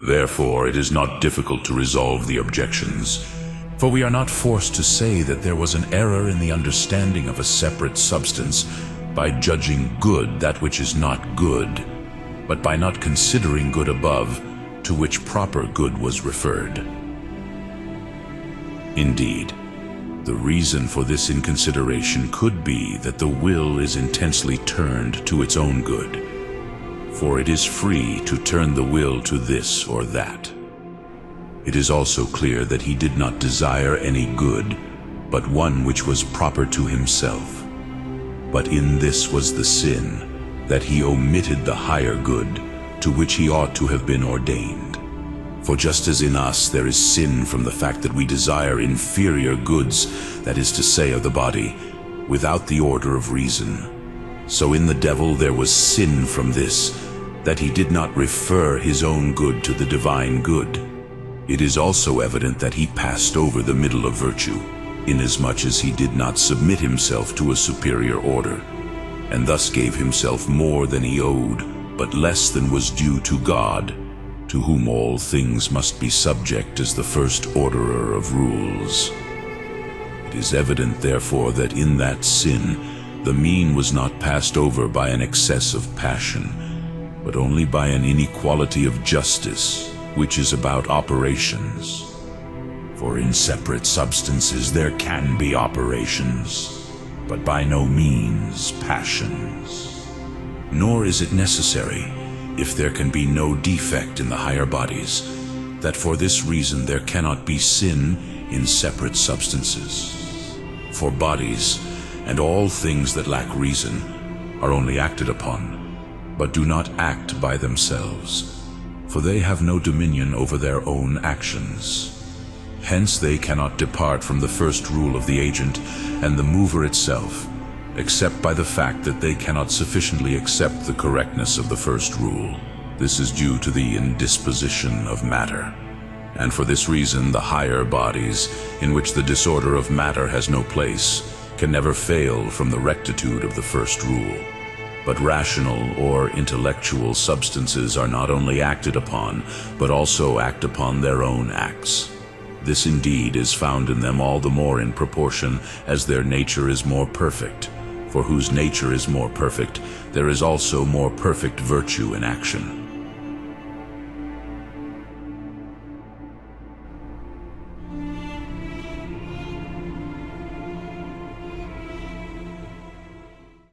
Therefore, it is not difficult to resolve the objections, for we are not forced to say that there was an error in the understanding of a separate substance by judging good that which is not good, but by not considering good above, to which proper good was referred. Indeed, the reason for this inconsideration could be that the will is intensely turned to its own good, for it is free to turn the will to this or that. It is also clear that he did not desire any good, but one which was proper to himself. But in this was the sin, that he omitted the higher good, to which he ought to have been ordained. For just as in us there is sin from the fact that we desire inferior goods, that is to say of the body, without the order of reason, so in the devil there was sin from this, that he did not refer his own good to the divine good. It is also evident that he passed over the middle of virtue, inasmuch as he did not submit himself to a superior order, and thus gave himself more than he owed, but less than was due to God, to whom all things must be subject as the first orderer of rules. It is evident, therefore, that in that sin, the mean was not passed over by an excess of passion, but only by an inequality of justice, which is about operations. For in separate substances there can be operations, but by no means passions. Nor is it necessary, if there can be no defect in the higher bodies, that for this reason there cannot be sin in separate substances. For bodies, and all things that lack reason, are only acted upon, but do not act by themselves, for they have no dominion over their own actions. Hence they cannot depart from the first rule of the agent and the mover itself, except by the fact that they cannot sufficiently accept the correctness of the first rule. This is due to the indisposition of matter. And for this reason the higher bodies, in which the disorder of matter has no place, can never fail from the rectitude of the first rule. But rational or intellectual substances are not only acted upon, but also act upon their own acts. This indeed is found in them all the more in proportion as their nature is more perfect, for whose nature is more perfect, there is also more perfect virtue in action.